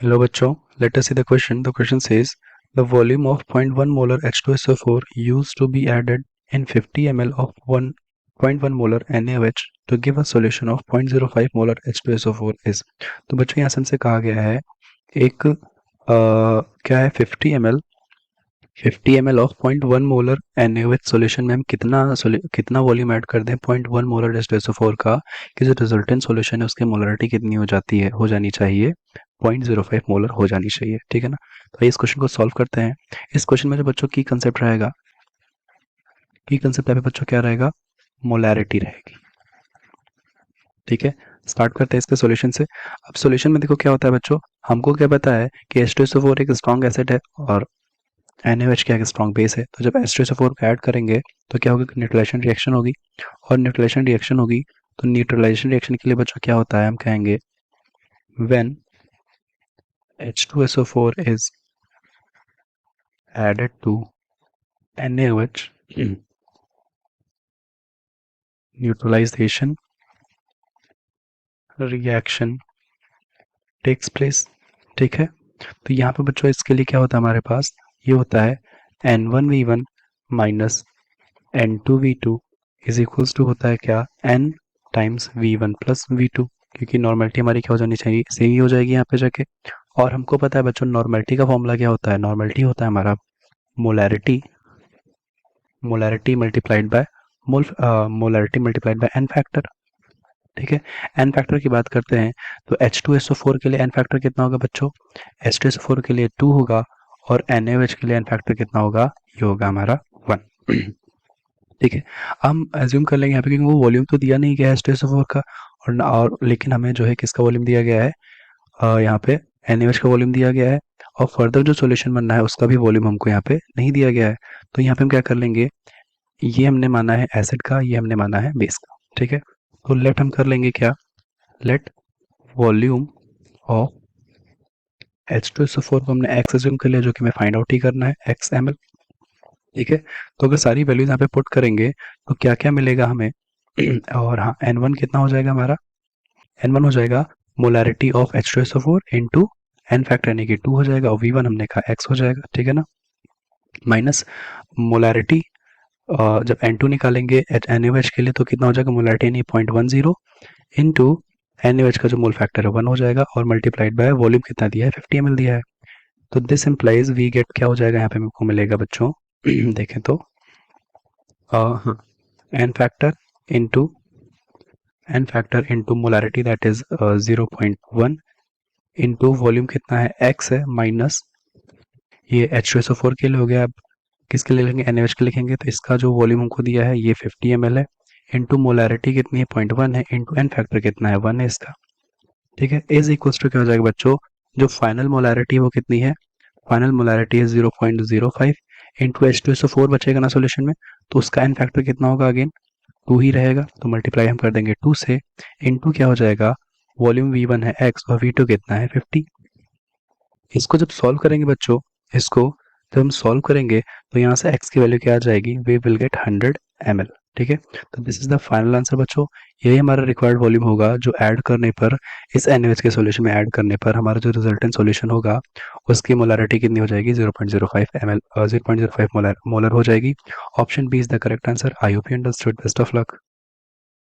Hello बच्चों, let us see the question. The question says the volume of 0.1 molar H2SO4 used to be added in 50 ml of 1.1 molar NaOH to give a solution of 0.05 molar H2SO4 is। तो बच्चों यहाँ से हमसे कहा गया है एक क्या है 50 ml of 0.1 molar NaOH solution में हम कितना वॉल्यूम ऐड कर दें 0.1 मोलर H2SO4 का कि जो रिजल्टेंट सॉल्यूशन है उसकी मोलरिटी कितनी हो जानी चाहिए 0.05 मोलर हो जानी चाहिए। ठीक है ना। तो इस क्वेश्चन को सॉल्व करते हैं। इस क्वेश्चन में जो बच्चों की कंसेप्ट रहेगा, की कंसेप्ट यहाँ पे बच्चों क्या रहेगा, मोलैरिटी रहेगी। ठीक है, स्टार्ट करते हैं इसके सॉल्यूशन से। अब सॉल्यूशन में देखो क्या होता है बच्चों, हमको क्या पता है कि H2SO4 एक स्ट्रॉन्ग एसिड है और NaOH क्या है, स्ट्रॉन्ग बेस है। तो जब H2SO4 को ऐड करेंगे तो क्या होगा, न्यूट्रलाइजेशन रिएक्शन होगी, और न्यूट्रलाइजेशन रिएक्शन होगी तो न्यूट्रलाइजेशन रिएक्शन के लिए बच्चों क्या होता है, हम कहेंगे when H2SO4 is added to NaOH neutralization reaction takes place। ठीक है, तो यहाँ पे बच्चों इसके लिए क्या होता है, हमारे पास ये होता है N1V1 minus N2V2 is equals to होता है क्या, N times V1 plus V2, क्योंकि नॉर्मेलिटी हमारी क्या हो जानी चाहिए, सेम ही हो जाएगी यहाँ पे जाके। और हमको पता है बच्चों नॉर्मेलिटी का फॉर्मूला क्या होता है, नॉर्मेलिटी होता है हमारा molarity multiplied by molarity multiplied by n factor. ठीक है, एन फैक्टर की बात करते हैं तो H2SO4 के लिए एन फैक्टर कितना होगा बच्चों, H2SO4 के लिए 2 होगा और NaOH के लिए एन फैक्टर कितना होगा, ये होगा हमारा 1। ठीक है, हम एज्यूम कर लेंगे यहाँ पे, क्योंकि वो वॉल्यूम तो दिया नहीं गया है H2SO4 का, और लेकिन हमें जो है किसका वॉल्यूम दिया गया है, यहाँ पे NaOH का वॉल्यूम दिया गया है, और फर्दर जो सॉल्यूशन बनना है उसका भी वॉल्यूम हमको यहाँ पे नहीं दिया गया है। तो यहाँ पे हम क्या कर लेंगे, ये हमने माना है एसिड का, ये हमने माना है बेस का। ठीक है, तो लेट हम कर लेंगे क्या, लेट वॉल्यूम ऑफ H2SO4 को हमने x एज्यूम कर लिया, जो कि हमें फाइंड आउट ही करना है x ml। ठीक है, तो अगर सारी वैल्यूज यहाँ पे पुट करेंगे तो क्या क्या मिलेगा हमें और हाँ, N1 कितना हो जाएगा हमारा, N1 हो जाएगा molarity of H2SO4 into n factor यानी कि 2 हो जाएगा, और V1 हमने कहा x हो जाएगा। ठीक है ना, माइनस मोलैरिटी जब N2 निकालेंगे NaOH के लिए तो कितना हो जाएगा, मोलैरिटी यानी 0.10 इनटू NaOH का जो मोल फैक्टर है 1 हो जाएगा, और मल्टीप्लाइड बाय वॉल्यूम कितना दिया है, 50 ml दिया है। तो दिस इम्प्लाइज वी गेट क्या हो जाएगा, यहाँ पे हमको मिलेगा बच्चों देखें तो n factor into molarity that is 0.1 into volume कितना है, x है, माइनस ये H2SO4 के लिए हो गया। अब किसके लिए लिखेंगे, NaOH के लिखेंगे, तो इसका जो वॉल्यूम हमको दिया है ये 50 ml है, इनटू मोलैरिटी कितनी है 0.1 है, इनटू एन फैक्टर कितना है 1 है इसका। ठीक है, इज इक्वल्स टू क्या हो जाएगा बच्चों, जो फाइनल मोलैरिटी है वो कितनी है, फाइनल मोलैरिटी है 0.05 इनटू H2SO4 बचेगा ना सोल्यूशन में, तो उसका एन फैक्टर कितना होगा, अगेन 2 ही रहेगा, तो मल्टीप्लाई हम कर देंगे 2 से, इनटू क्या हो जाएगा, वॉल्यूम V1 है x और V2 कितना है 50। इसको जब सॉल्व करेंगे बच्चों, इसको जब हम सॉल्व करेंगे तो यहाँ से x की वैल्यू क्या आ जाएगी, वी विल गेट 100 ml। ठीक है, तो this is the final answer बच्चों। यही हमारा रिक्वायर्ड वॉल्यूम होगा जो ऐड करने पर, इस NaOH के सॉल्यूशन में ऐड करने पर हमारा जो रिजल्टेंट सॉल्यूशन होगा उसकी मोलैरिटी कितनी हो जाएगी, 0.05 ml 0.05 मोलर हो जाएगी। Option B is the correct answer. I hope you understood. Best of luck.